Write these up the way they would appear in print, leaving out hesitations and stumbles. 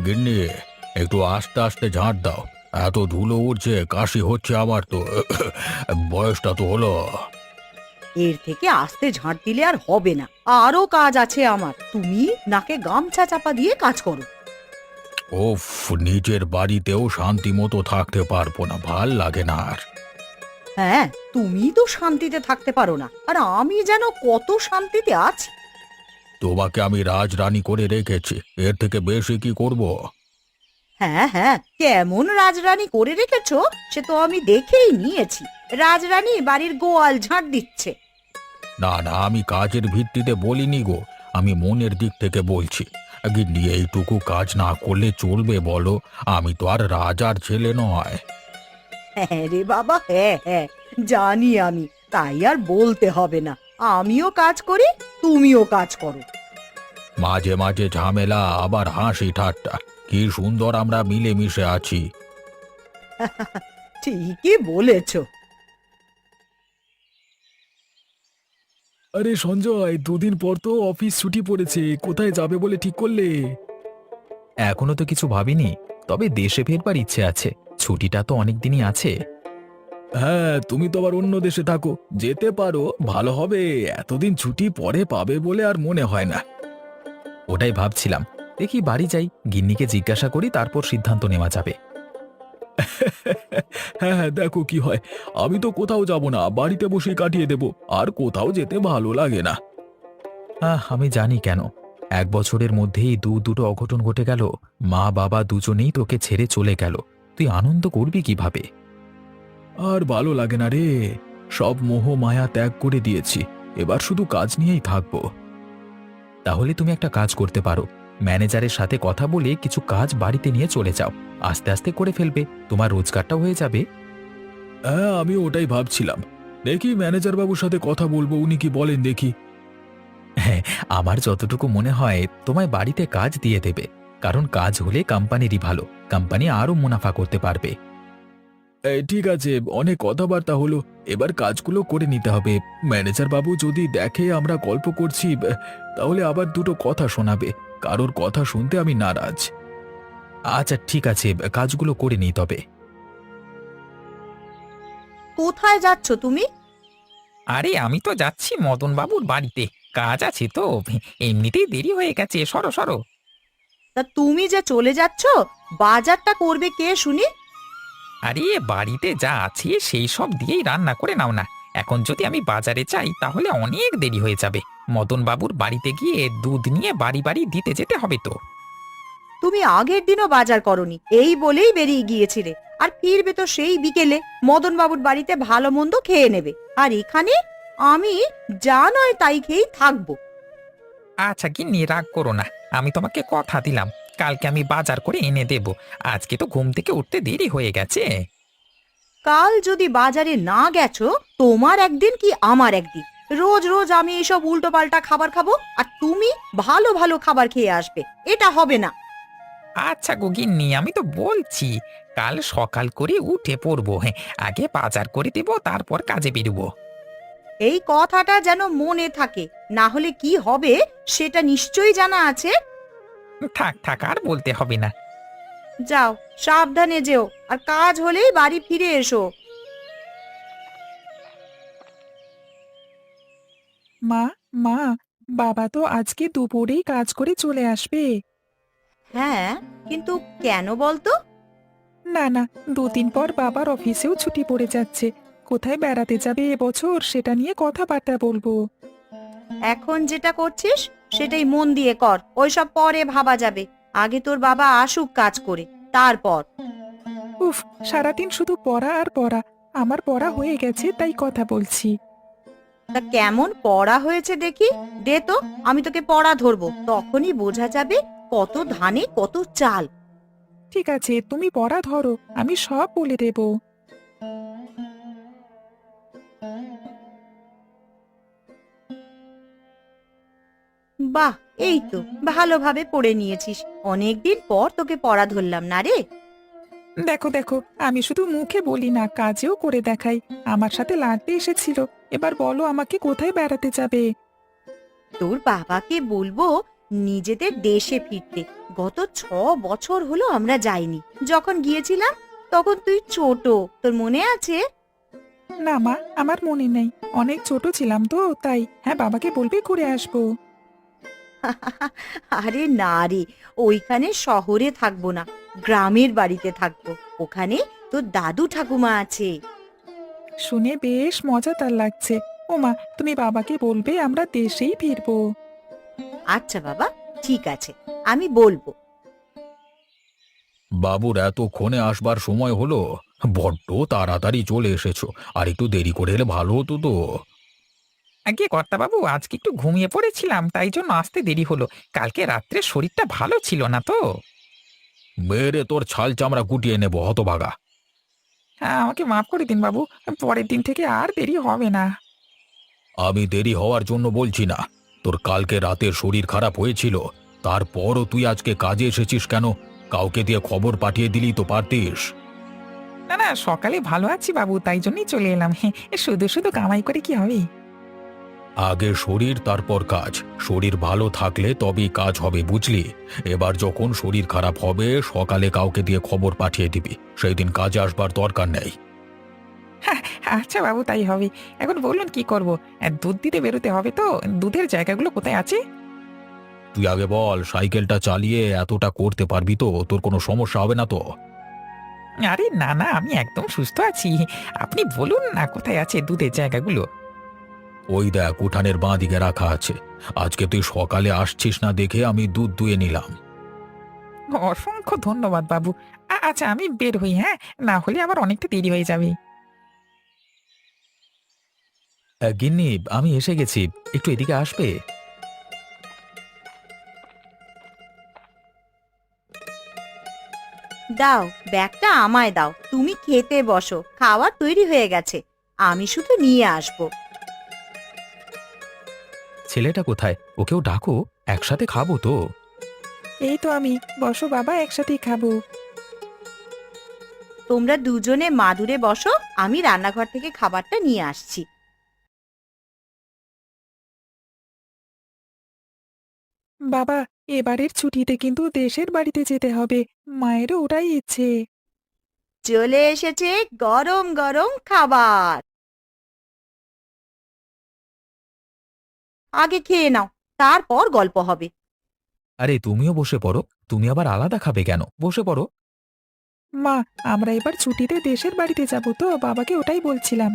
গিন্নি, একটু আস্তে আস্তে ঝাঁট দাও। এত ধুলো উড়ছে, কাশি হচ্ছে আমার তো। বয়সটা তো হলো। এর থেকে আস্তে ঝাঁট দিলে আর হবে না, আরো কাজ আছে আমার। তুমি নাকে গামছা চাপা দিয়ে কাজ করো। ওফ, নিজের বাড়িতেও শান্তি মতো থাকতে পারবো না, ভাল লাগে না আর। হ্যাঁ, তুমি তো শান্তিতে থাকতে পারো না, আর আমি যেন কত শান্তিতে আছি। তোমাকে আমি রাজরানী করে রেখেছি, এর থেকে বেশি কি করব? হ্যাঁ হ্যাঁ, কেমন রাজরানী করে রেখেছো সে তো আমি দেখেই নিয়েছি। রাজরানী বাড়ির গোয়াল ঝাঁট দিচ্ছে। না না, আমি কাজের ভিত্তিতে বলিনি গো, আমি মনের দিক থেকে বলছি। গিন্নি, এইটুকু কাজ না করলে চলবে বলো? আমি তো আর রাজার ছেলে নয়। হ্যাঁ রে বাবা, হ্যাঁ হ্যাঁ, জানি আমি, তাই আর বলতে হবে না। আমিও কাজ করি, তুমিও কাজ করো। মাঝে মাঝে ঝামেলা, আবার হাসি ঠাট্টা, কি সুন্দর আমরা মিলেমিশে আছি। ঠিকই বলেছো। আরে সঞ্জয়, দুদিন পর তো অফিস ছুটি পড়েছে, কোথায় যাবে বলে ঠিক করলে? এখনো তো কিছু ভাবিনি, তবে দেশে ফেরবার ইচ্ছে আছে। ছুটিটা তো অনেক দিনই আছে। হ্যাঁ, তুমি তো আবার অন্য দেশে থাকো, যেতে পারো, ভালো হবে। এতদিন ছুটি পরে পাবে বলে আর মনে হয় না। ওটাই ভাবছিলাম, দেখি বাড়ি যাই, গিন্নিকে জিজ্ঞাসা করি, তারপর সিদ্ধান্ত নেওয়া যাবে। হ্যাঁ হ্যাঁ, দেখো কি হয়। আমি তো কোথাও যাব না, বাড়িতে বসেই কাটিয়ে দেব। আর কোথাও যেতে ভালো লাগে না। আমি জানি কেন। 1 বছরের মধ্যেই দুটো অঘটন ঘটে গেল। মা বাবা দুজনেই তোকে ছেড়ে চলে গেল। তুই আনন্দ করবি কিভাবে? আর ভালো লাগে না রে, সব মোহ মায়া ত্যাগ করে দিয়েছি। এবার শুধু কাজ নিয়েই থাকবো। তাহলে তুমি একটা কাজ করতে পারো, ম্যানেজারের সাথে কথা বলে কিছু কাজ বাড়িতে নিয়ে চলে যাও। আস্তে আস্তে করে ফেলবে, তোমার রোজগারটাও হয়ে যাবে। হ্যাঁ, আমি ওটাই ভাবছিলাম। দেখি ম্যানেজার বাবুর সাথে কথা বলবো, উনি কি বলেন দেখি। হ্যাঁ, আমার যতটুকু মনে হয় তোমায় বাড়িতে কাজ দিয়ে দেবে। কারণ কাজ হলে কোম্পানিরই ভালো, কোম্পানি আরো মুনাফা করতে পারবে। এই ঠিক আছে, অনেক কথাবার্তা হলো, এবার কাজগুলো করে নিতে হবে। ম্যানেজার বাবু যদি দেখে আমরা গল্প করছি, তাহলে আবার দুটো কথা শোনাবে। কারোর কথা শুনতে আমি নারাজ। আচ্ছা ঠিক আছে, কাজগুলো করে নিই তবে। কোথায় যাচ্ছ তুমি? আরে আমি তো যাচ্ছি মদন বাবুর বাড়িতে, কাজ আছে তো। এমনিতেই দেরি হয়ে গেছে, সরো সরো। তা তুমি যে চলে যাচ্ছ, বাজারটা করবে কে শুনি? আরে বাড়িতে যা আছে সেই সব দিয়েই রান্না করে নাও না। এখন যদি আমি বাজারে যাই তাহলে অনেক দেরি হয়ে যাবে। মদন বাবুর বাড়িতে গিয়ে দুধ নিয়ে বাড়ি বাড়ি দিতে যেতে হবে তো। তুমি আগের দিনও বাজার করনি, এই বলেই বেরিয়ে গিয়েছিলে। আর ফিরবে তো সেই বিকেলে, মদন বাবুর বাড়িতে ভালো মন্দ খেয়ে নেবে। আর এখানে আমি যা নয় তাই খেয়েই থাকবো। আচ্ছা গিন্নি, রাগ করো না, আমি তোমাকে কথা দিলাম কালকে আমি বাজার করে এনে দেব। আজকে তো ঘুম থেকে উঠতে দেরি হয়ে গেছে। কাল যদি বাজারে না গেছো, তোমার একদিন কি আমার একদিন। রোজ রোজ আমি এসব উল্টো পাল্টা খাবার খাবো, আর তুমি ভালো ভালো খাবার খেয়ে আসবে। এটা হবে না। আচ্ছা গো গিন্নি, আমি তো বলছি কাল সকাল করে উঠে পড়বো। হ্যাঁ, আগে বাজার করে দেব, তারপর কাজে বেরোবো। এই কথাটা যেন মনে থাকে, না হলে কি হবে সেটা নিশ্চয়ই জানা আছে। থাক থাক, আর বলতে হবে না। যাও, সাবধানে যেও, আর কাজ হলেই বাড়ি ফিরে এসো। মা, মা, বাবা তো আজকে দুপুরেই কাজ করে চলে আসবে। হ্যাঁ, কিন্তু কেন বলতো? না না, 2 দিন পর বাবার অফিসেও ছুটি পড়ে যাচ্ছে। কোথায় বেড়াতে যাবে এবছর সেটা নিয়ে কথাবার্তা বলবো। এখন যেটা করছিস সেটাই মন দিয়ে কর, ওইসব পরে ভাবা যাবে। আগে তোর বাবা আসুক কাজ করে, তারপর। উফ, সারাদিন শুধু পড়া আর পড়া। আমার পড়া হয়ে গেছে, তাই কথা বলছি। তা কেমন পড়া হয়েছে দেখি, দে তো, আমি তোকে পড়া ধরবো, তখনই বোঝা যাবে কত ধানে কত চাল। ঠিক আছে, তুমি পড়া ধরো, আমি সব বলে দেব। বাহ, এই তো ভালোভাবে পড়ে নিয়েছিস। অনেকদিন পর তোকে পড়া ধরলাম না রে। দেখো দেখো, আমি শুধু মুখে বলি না, কাজেও করে দেখাই। আমার সাথে লাড়তে এসেছিল। এবার বলো আমাকে কোথায় বেড়াতে যাবে। তোর বাবাকে বলবো নিজেদের দেশে ফিরতে। গত 6 বছর হলো আমরা যাইনি। যখন গিয়েছিলাম তখন তুই ছোট, তোর মনে আছে? না মা, আমার মনে নেই, অনেক ছোট ছিলাম তো তাই। হ্যাঁ, বাবাকে বলবি ঘুরে আসবো। আরে না রে, ওইখানে শহরে থাকবো না, গ্রামের বাড়িতে থাকবো। ওখানে তোর দাদু ঠাকুমা আছে। শুনে বেশ মজাদার লাগছে। ও মা, তুমি বাবাকে বলবে আমরা দেশেই ফিরবো। আচ্ছা বাবা, ঠিক আছে, আমি বলবো। বাবুর এতক্ষণে আসবার সময় হলো? বড্ড তাড়াতাড়ি চলে এসেছো, আর একটু দেরি করে এলে ভালো হতো তো। আগে কর্তাবাবু, আজকে একটু ঘুমিয়ে পড়েছিলাম, তাই জন্য আসতে দেরি হলো। কালকে রাত্রে শরীরটা ভালো ছিল না তো। মেরে তোর ছাল চামড়া গুটিয়ে নেবো হতভাগা। হ্যাঁ, আমাকে মাফ করে দিন বাবু, পরের দিন থেকে আর দেরি হবে না। আমি দেরি হওয়ার জন্য বলছি না। তোর কালকে রাতের শরীর খারাপ হয়েছিল, তারপরও তুই আজকে কাজে এসেছিস কেন? কাউকে দিয়ে খবর পাঠিয়ে দিলি তো পারতিস। না না, সকালে ভালো আছি বাবু, তাই জন্যই চলে এলাম। হ্যাঁ, শুধু শুধু কামাই করে কি হবে? আগে শরীর, তারপর কাজ। শরীর ভালো থাকলে তবেই কাজ হবে, বুঝলি? এবার যখন শরীর খারাপ হবে সকালে কাউকে দিয়ে খবর পাঠিয়ে দিবি, সেই দিন কাজে আসবার দরকার নেই। আচ্ছা বাবু, তাই হবে। এখন বলুন কি করব? দুধ দিতে বেরোতে হবে তো, দুধের জায়গাগুলো কোথায় আছে? তুই আগে বল, সাইকেলটা চালিয়ে এতটা করতে পারবি তো? তোর কোনো সমস্যা হবে না তো? আরে না না, আমি একদম সুস্থ আছি। আপনি বলুন না কোথায় আছে দুধের জায়গাগুলো। ওই দেখ, উঠানের বাঁ দিকে রাখা আছে। আজকে তুই সকালে আসছিস না দেখে আমি দুধ দুয়ে নিলাম। অসংখ্য ধন্যবাদ বাবু। আচ্ছা, আমি বের হই, হ্যাঁ? না হলে আবার অনেকটা দেরি হয়ে যাবে। গিন্নি, আমি এসে গেছি, একটু এদিকে আসবে? দাও, ব্যাগটা আমায় দাও, তুমি খেতে বসো, খাওয়া তৈরি হয়ে গেছে, আমি শুধু নিয়ে আসবো। ছেলেটা কোথায়? ওকেও ডাকো, একসাথে খাবো তো। এই তো আমি, বসো বাবা, একসাথেই খাবো। তোমরা দুজনে মাদুরে বসো, আমি রান্নাঘর থেকে খাবারটা নিয়ে আসছি। বাবা, এবারের ছুটিতে কিন্তু দেশের বাড়িতে যেতে হবে, মায়েরও ওটাই ইচ্ছে। চলে এসেছে গরম গরম খাবার, আগে খেয়ে নাও, তারপর গল্প হবে। আরে তুমিও বসে পড়ো। তুমি আবার আলাদা খাবে কেন? বসে পড়ো। মা, আমরা এবার ছুটিতে দেশের বাড়িতে যাব তো, বাবাকে ওটাই বলছিলাম।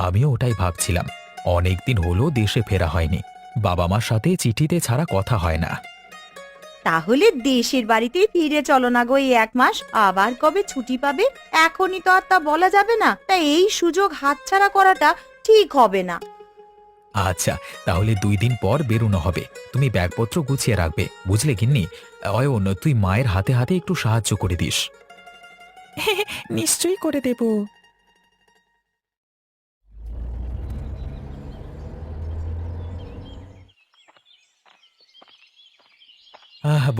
আমিও ওটাই ভাবছিলাম। অনেকদিন হলো দেশে ফেরা হয়নি। বাবা মার সাথে চিঠিতে ছাড়া কথা হয় না। তাহলে দেশের বাড়িতেই ফিরে চলো না গো, এই 1 মাস, আবার কবে ছুটি পাবে এখনই তো আর তা বলা যাবে না, তাই এই সুযোগ হাতছাড়া করাটা ঠিক হবে না। আচ্ছা, তাহলে 2 দিন পর বেরোনো হবে। তুমি ব্যাগপত্র গুছিয়ে রাখবে, বুঝলে গিন্নি? অয়ন, তুই মায়ের হাতে হাতে একটু সাহায্য করে দিস। নিশ্চয়ই করে দেব।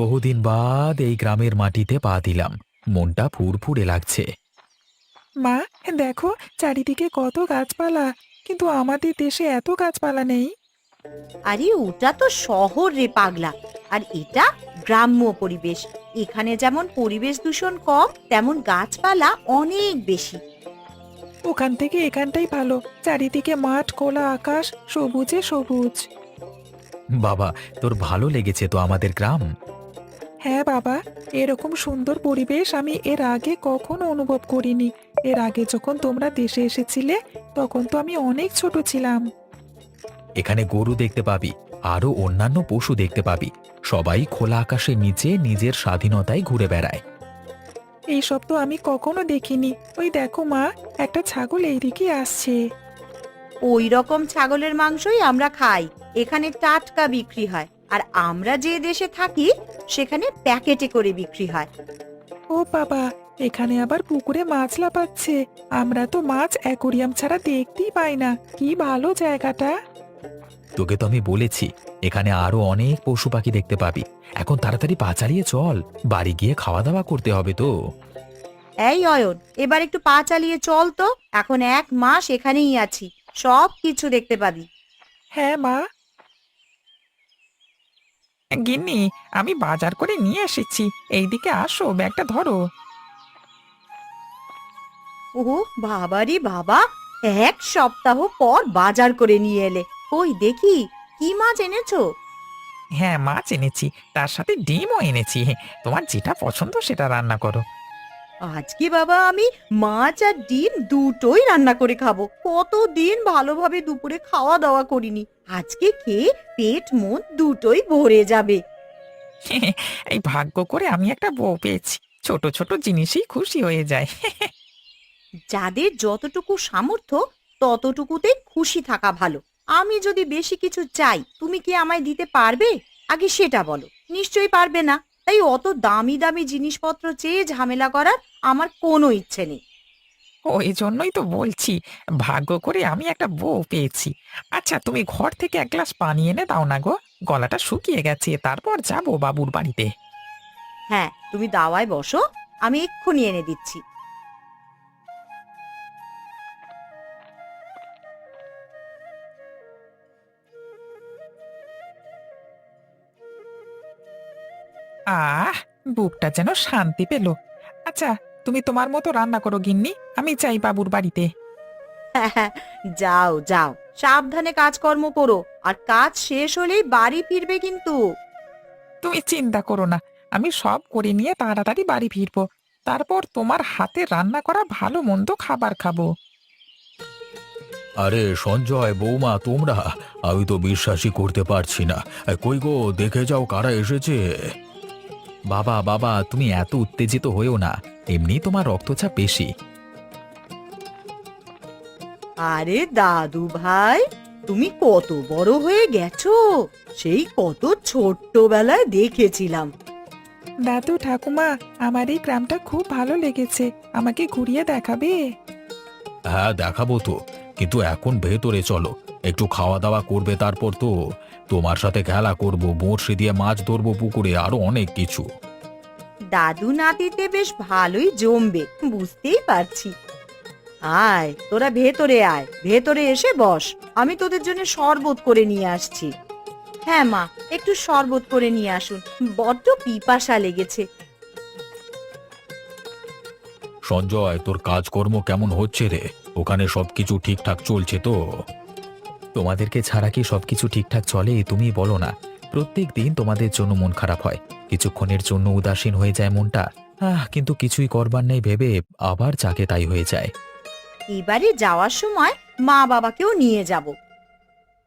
বহুদিন বাদ এই গ্রামের মাটিতে পা দিলাম। মনটা ফুরফুরে লাগছে। মা, দেখো চারিদিকে কত গাছপালা, কিন্তু আমাদের দেশে এত গাছপালা নেই। আরে ওটা তো শহর রে পাগলা, আর এটা গ্রাম্য পরিবেশ। এখানে যেমন পরিবেশ দূষণ কম, তেমন গাছপালা অনেক বেশি। ওখান থেকে এখানটাই ভালো, চারিদিকে মাঠ, খোলা আকাশ, সবুজে সবুজ। বাবা, তোর ভালো লেগেছে তো আমাদের গ্রাম? হ্যাঁ বাবা, এরকম সুন্দর পরিবেশ আমি এর আগে কখনো অনুভব করিনি। এর আগে যখন তোমরা দেশে এসেছিলে তখন তো আমি অনেক ছোট ছিলাম। এখানে গরু দেখতে পাবি, আরো অন্যান্য পশু দেখতে পাবি। সবাই খোলা আকাশের নিচে নিজের স্বাধীনতায় ঘুরে বেড়ায়। এইসব তো আমি কখনো দেখিনি। ওই দেখো মা, একটা ছাগল এইদিকে আসছে। ওই রকম ছাগলের মাংসই আমরা খাই, এখানে টাটকা বিক্রি হয়, আর আমরা যে দেশে থাকি সেখানে প্যাকেটে করে বিক্রি হয়। ও বাবা, এখানে আবার পুকুরে মাছ লাফাচ্ছে। আমরা তো মাছ অ্যাকোরিয়াম ছাড়া দেখতেই পাই না। কি ভালো জায়গাটা। তোকে তো আমি বলেছি, এখানে আরো অনেক পশু পাখি দেখতে পাবি। এখন তাড়াতাড়ি পা চালিয়ে চল, বাড়ি গিয়ে খাওয়া দাওয়া করতে হবে তো। এই অয়ন, এবার একটু পা চালিয়ে চল তো, এখন 1 মাস এখানেই আছি, সব কিছু দেখতে পাবি। হ্যাঁ মা। গিন্নি, আমি বাজার করে নিয়ে এসেছি, এইদিকে আসো, ব্যাগটা ধরো। ও বাবারে বাবা, 1 সপ্তাহ পর বাজার করে নিয়ে এলে। কই দেখি, কি মাছ এনেছো? হ্যাঁ, মাছ এনেছি, তার সাথে ডিমও এনেছি। তোমার যেটা পছন্দ সেটা রান্না করো। আজকে বাবা আমি মাছ আর ডিম দুটোই রান্না করে খাবো। কতদিন ভালোভাবে দুপুরে খাওয়া দাওয়া করিনি, আজকে খেয়ে পেট মন দুটোই ভরে যাবে। এই ভাগ্য করে আমি একটা বউ পেয়েছি, ছোট ছোট জিনিসেই খুশি হয়ে যায়। যাদের যতটুকু সামর্থ্য ততটুকুতেই খুশি থাকা ভালো। আমি যদি বেশি কিছু চাই, তুমি কি আমায় দিতে পারবে? আগে সেটা বলো। নিশ্চয়ই পারবে না। তাই অত দামি দামি জিনিসপত্র চেয়ে ঝামেলা করার আমার কোনো ইচ্ছে নেই। ওই জন্যই তো বলছি, ভাগ্য করে আমি একটা বউ পেয়েছি। আচ্ছা, তুমি ঘর থেকে এক গ্লাস পানি এনে দাও না গো, গলাটা শুকিয়ে গেছে, তারপর যাবো বাবুর বাড়িতে। হ্যাঁ, তুমি দাওয়ায় বসো, আমি এক্ষুনি এনে দিচ্ছি। আহ, বুকটা যেন শান্তি পেল। আচ্ছা, তুমি তোমার মতো রান্না করো গিন্নি, আমি চাই বাবুর বাড়িতে। যাও যাও, সাবধানে কাজকর্ম করো, আর কাজ শেষ হলেই বাড়ি ফিরবে কিন্তু। তুমি চিন্তা করো না, আমি সব করে নিয়ে তাড়াতাড়ি বাড়ি ফিরবো, তারপর তোমার হাতে রান্না করা ভালো মন্দ খাবার খাবো। আরে সঞ্জয়, বৌমা, তোমরা! আমি তো বিশ্বাসই করতে পারছি না। কই গো, দেখে যাও কারা এসেছে। বাবা বাবা, তুমি এত উত্তেজিত হয়েও না, এমনি তোমার রক্তচাপ বেশি। আরে দাদু ভাই, তুমি কত বড় হয়ে গেছো! সেই কত ছোট্টবেলায় দেখেছিলাম। দাদু ঠাকুমা, আমার এই গ্রামটা খুব ভালো লেগেছে, আমাকে ঘুরিয়ে দেখাবে? হ্যাঁ, দেখাবো তো, কিন্তু এখন ভেতরে চলো, একটু খাওয়া দাওয়া করবে, তারপর তো তোমার সাথে খেলা করব, বড়শি দিয়ে মাছ ধরবো পুকুরে, আরো অনেক কিছু। দাদু নাতিতে বেশ ভালোই জমবে, বুঝতেই পারছি। আয় তোরা ভেতরে আয়, ভেতরে এসে বস, আমি তোদের জন্য শরবত করে নিয়ে আসছি। হ্যাঁ মা, একটু শরবত করে নিয়ে আসুন, বড্ড পিপাসা লেগেছে। সঞ্জয়, তোর কাজকর্ম কেমন হচ্ছে রে? ওখানে সবকিছু ঠিকঠাক চলছে তো? তোমাদেরকে ছাড়া কি সবকিছু ঠিকঠাক চলে? তুমি বলো না। প্রত্যেক দিন তোমাদের জন্য মন খারাপ হয়, কিছুক্ষণের জন্য উদাসীন হয়ে যায় মনটা। কিন্তু কিছুই করবার নেই ভেবে আবার যাকে তাই হয়ে যায়। এবারে যাওয়ার সময় মা বাবাকেও নিয়ে যাব।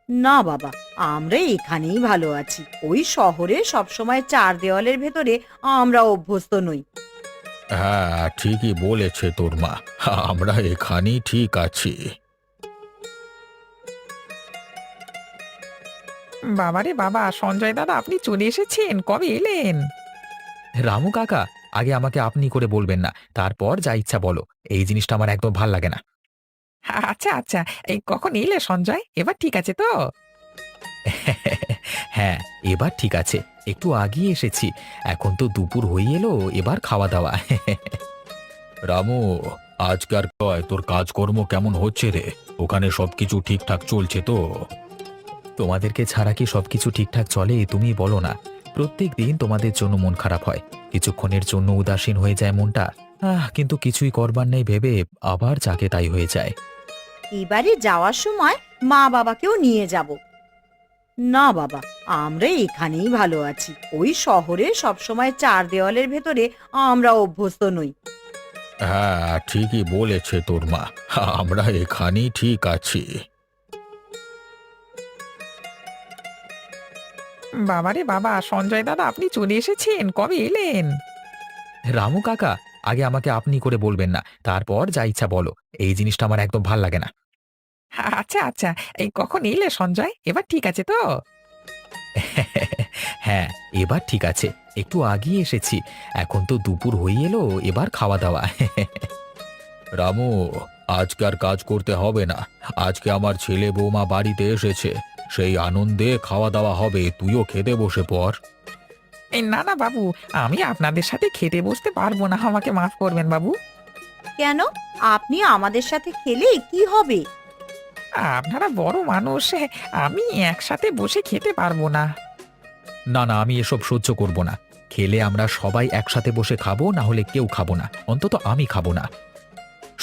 না বাবা, আমরা এখানেই ভালো আছি। ওই শহরে সবসময় চার দেওয়ালের ভেতরে আমরা অভ্যস্ত নই। হ্যাঁ, ঠিকই বলেছে তোর মা, আমরা এখানেই ঠিক আছি। বাবারে বাবা, সঞ্জয় দাদা, আপনি চলে এসেছেন, কবে এলেন? রামু কাকা, আগে আমাকে আপনি করে বলবেন না, তারপর যা ইচ্ছা বলো। এই জিনিসটা আমার একদম ভাল লাগে না। আচ্ছা আচ্ছা, এই কখন এলে সঞ্জয়, এবার ঠিক আছে তো? হ্যাঁ, এবার ঠিক আছে, একটু আগিয়ে এসেছি। এখন তো দুপুর হয়ে এলো, এবার খাওয়া দাওয়া। রামু, আজকার কয় তোর কাজকর্ম কেমন হচ্ছে রে? ওখানে সবকিছু ঠিকঠাক চলছে তো? তোমাদেরকে ছাড়া কি সবকিছু ঠিকঠাক চলে? তুমি বলো না। প্রত্যেক দিন তোমাদের জন্য মন খারাপ হয়, কিছুক্ষণের জন্য উদাসীন হয়ে যায় মনটা। কিন্তু কিছুই করবার নেই ভেবে আবার যাকে তাই হয়ে যায়। এবারে যাওয়ার সময় মা বাবাকেও নিয়ে যাব। না বাবা, আমরা এখানেই ভালো আছি। ওই শহরে সবসময় চার দেওয়ালের ভেতরে আমরা অভ্যস্ত নই। হ্যাঁ, ঠিকই বলেছে তোর মা, আমরা এখানেই ঠিক আছি। বাবারে বাবা, সঞ্জয় দাদা, আপনি চলে এসেছেন, কবে এলেন? রামু কাকা, আগে আমাকে আপনি করে বলবেন না, তারপর যা ইচ্ছা বলো। এই জিনিসটা আমার একদম ভাল লাগে না। আচ্ছা আচ্ছা, এই কখন এলে সঞ্জয়, এবার ঠিক আছে তো? হ্যাঁ, এবার ঠিক আছে, একটু আগিয়ে এসেছি। এখন তো দুপুর হয়ে এলো, এবার খাওয়া দাওয়া। রামু, আজকে আর কাজ করতে হবে না। আজকে আমার ছেলে বৌমা বাড়িতে এসেছে, সেই আনন্দে খাওয়া দাওয়া হবে, তুইও খেতে বসে পড়। এই না না বাবু, আমি আপনাদের সাথে খেতে বসতে পারবো না, আমাকে মাফ করবেন বাবু। কেন? আপনি আমাদের সাথে খেলে কি হবে? আপনারা বড় মানুষ, আমি একসাথে বসে খেতে পারবো না। না না, আমি এসব সহ্য করব না। খেলে আমরা সবাই একসাথে বসে খাবো, না হলে কেউ খাবো না, অন্তত আমি খাবো না।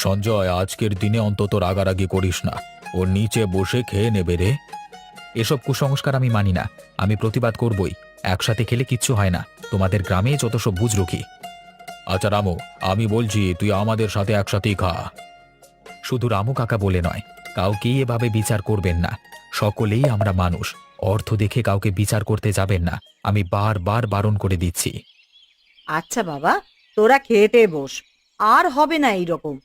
সঞ্জয়, আজকের দিনে অন্তত রাগারাগি করিস না। ওর নিচে বসে খেয়ে নেবে রে। এসব কুসংস্কার আমি মানি না, আমি প্রতিবাদ করবই। একসাথে খেলে কিচ্ছু হয় না, তোমাদের গ্রামে যত সব বুজরুকি। আচ্ছা রামু, আমি বলছি তুই আমাদের সাথে একসাথেই খা। শুধু রামু কাকা বলে নয়, কাউকেই এভাবে বিচার করবেন না। সকলেই আমরা মানুষ, অর্থ দেখে কাউকে বিচার করতে যাবেন না, আমি বারবার বারণ করে দিচ্ছি। আচ্ছা বাবা, তোরা খেতে বস, আর হবে না এইরকম।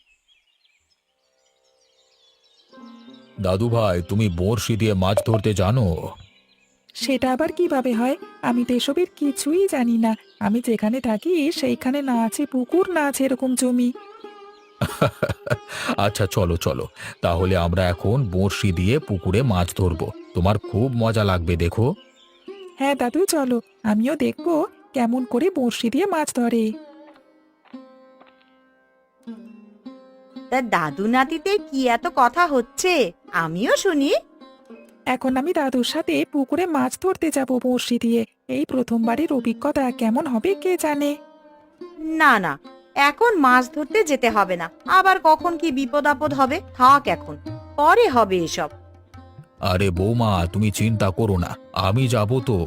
দাদু ভাই, তুমি বড়শি দিয়ে মাছ ধরতে জানো? সেটা আবার কিভাবে হয়? আমি তো এসবের কিছুই জানি না। আমি যেখানে থাকি সেইখানে না আছে পুকুর, না আছে এরকম জমি। আচ্ছা চলো চলো, তাহলে আমরা এখন বড়শি দিয়ে পুকুরে মাছ ধরবো। তোমার খুব মজা লাগবে, দেখো। হ্যাঁ দাদু, চলো, আমিও দেখবো কেমন করে বড়শি দিয়ে মাছ ধরে। তা দাদু নাতিতে কি এত কথা হচ্ছে, আমিও শুনি। এখন আমি দাদুর সাথে পুকুরে মাছ ধরতে যাব বড়শি দিয়ে। এই প্রথমবারের অভিজ্ঞতা কেমন হবে কে জানে। না না, এখন মাছ ধরতে যেতে হবে না, আবার কখন কি বিপদ আপদ হবে, থাক এখন, পরে হবে এসব। আরে বৌমা, তুমি চিন্তা করো না, আমি যাব তো।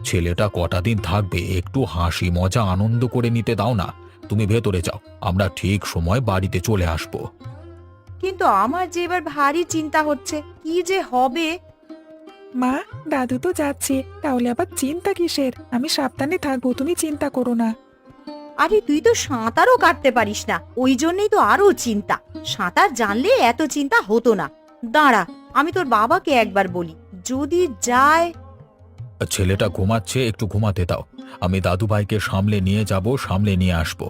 ছেলেটা কটা দিন থাকবে, একটু হাসি মজা আনন্দ করে নিতে দাও না। তুমি ভেতরে যাও, আমরা ঠিক সময় বাড়িতে চলে আসবো। কিন্তু আমার যে এবার ভারী চিন্তা হচ্ছে, কি যে হবে। মা, দাদু তো যাচ্ছে, তাহলে আবার চিন্তা কিসের? আমি সাবধানে থাকবো, তুমি চিন্তা করো না। আরে তুই তো সাঁতারও কাটতে পারিস না, ওই জন্যই তো আরো চিন্তা। সাঁতার জানলে এত চিন্তা হতো না। দাঁড়া, আমি তোর বাবাকে একবার বলি, যদি যায়। ছেলেটা ঘুমাচ্ছে, একটু ঘুমাতে দাও। আমি দাদু ভাইকে সামলে নিয়ে যাব, সামলে নিয়ে আসবো।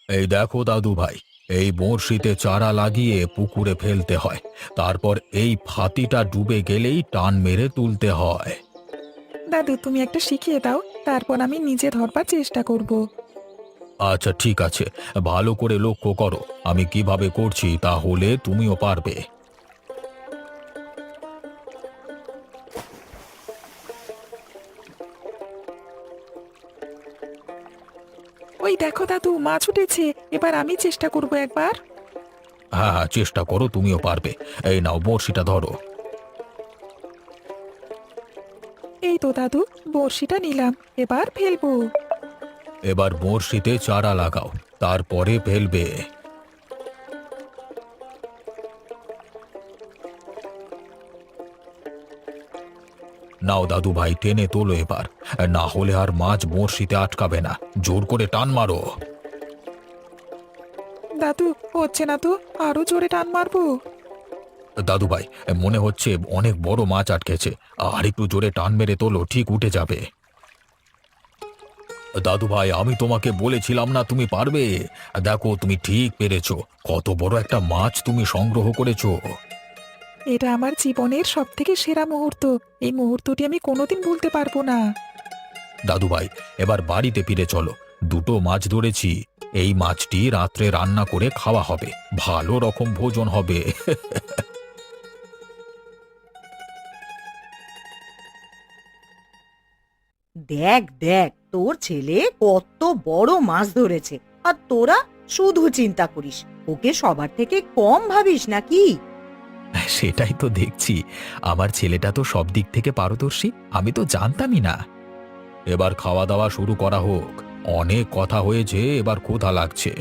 এই দেখো দাদু ভাই, এই বড়শিতে চারা লাগিয়ে পুকুরে ফেলতে হয়। তারপর এই ফাতিটা ডুবে গেলেই টান মেরে তুলতে হয়। দাদু, তুমি একটা শিখিয়ে দাও, তারপর আমি নিজে ধরবার চেষ্টা করব। আচ্ছা ঠিক আছে, ভালো করে লক্ষ্য করো আমি কিভাবে করছি, তাহলে তুমিও পারবে। ওই দেখো দাদু, মাছ উঠেছে। এবার আমি চেষ্টা করব একবার। হ্যাঁ হ্যাঁ, চেষ্টা করো, তুমিও পারবে। এই নাও, বড়শিটা ধরো। এই তো দাদু, বড়শিটা নিলাম, এবার ফেলবো। এবার বড়শিতে চারা লাগাও, তারপরে ফেলবে। নাও দাদু ভাই, টেনে তোলো এবার, না হলে আর মাছ বড়শিতে আটকাবে না। জোর করে টান মারো। দাদু, হচ্ছে না তো, আরো জোরে টান মারবো। দাদু ভাই, মনে হচ্ছে অনেক বড় মাছ আটকেছে। আর একটু জোরে টান মেরে তোলো, ঠিক উঠে যাবে। দাদু ভাই, আমি তোমাকে বলেছিলাম না তুমি পারবে। দেখো, তুমি ঠিক পেরেছো। কত বড় একটা মাছ তুমি সংগ্রহ করেছো। এটা আমার জীবনের সব থেকে সেরা মুহূর্ত। এই মুহূর্তটি আমি কোনোদিন ভুলতে পারবো না। দাদু ভাই, এবার বাড়িতে ফিরে চলো। দুটো মাছ ধরেছি, এই মাছটি রাত্রে রান্না করে খাওয়া হবে, ভালো রকম ভোজন হবে। দেখ দেখ, তোর ছেলে কত বড় মাছ ধরেছে, আর তোরা শুধু চিন্তা করিস। ওকে সবার থেকে কম ভাবিস নাকি? সেটাই তো দেখছি, আমার ছেলেটা তো সব দিক থেকে পারদর্শী, আমি তো জানতামই না। এবার খাওয়া দাওয়া শুরু করা হোক। অনেক কথা হয়েছে, এবার ক্ষুধা লাগছে।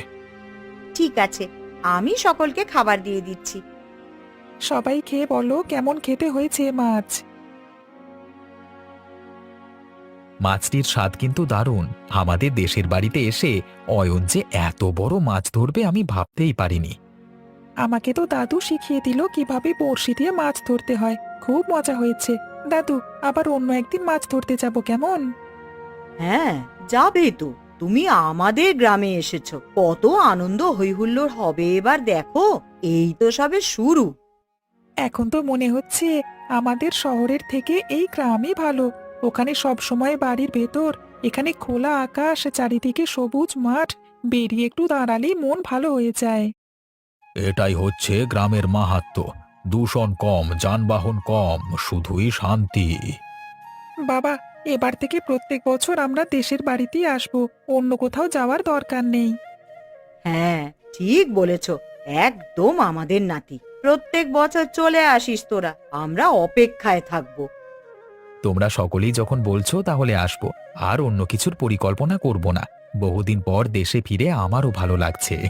ঠিক আছে, আমি সকলকে খাবার দিয়ে দিচ্ছি। সবাই খেয়ে বলো কেমন খেতে হয়েছে মাছ। মাছটির স্বাদ কিন্তু দারুণ। আমাদের দেশের বাড়িতে এসে অয়ন যে এত বড় মাছ ধরবে আমি ভাবতেই পারিনি। আমাকে তো দাদু শিখিয়ে দিল কিভাবে বড়শি দিয়ে মাছ ধরতে হয়, খুব মজা হয়েছে। দাদু, আবার অন্য একদিন মাছ ধরতে যাব কেমন? হ্যাঁ, যাবে তো। তুমি আমাদের গ্রামে এসেছো, কত আনন্দ হইহুল্লোড় হবে এবার দেখো। এই তো সবে শুরু। এখন তো মনে হচ্ছে আমাদের শহরের থেকে এই গ্রামই ভালো। ওখানে সব সময় বাড়ির ভেতর, এখানে খোলা আকাশ, চারিদিকে সবুজ মাঠ, বেরিয়ে একটু দাঁড়ালেই মন ভালো হয়ে যায়। এটাই হচ্ছে গ্রামের মাহাত্ম্য। দূষণ কম, যানবাহন কম, শুধুই শান্তি। বাবা, এবার থেকে প্রত্যেক বছর আমরা দেশের বাড়িতেই আসবো, অন্য কোথাও যাওয়ার দরকার নেই। হ্যাঁ, ঠিক বলেছ, একদম আমাদের নাতি। প্রত্যেক বছর চলে আসিস তোরা, আমরা অপেক্ষায় থাকবো। তোমরা সকলেই যখন বলছো তাহলে আসবো, আর অন্য কিছুর পরিকল্পনা করব না। বহুদিন পর দেশে ফিরে আমারও ভালো লাগছে।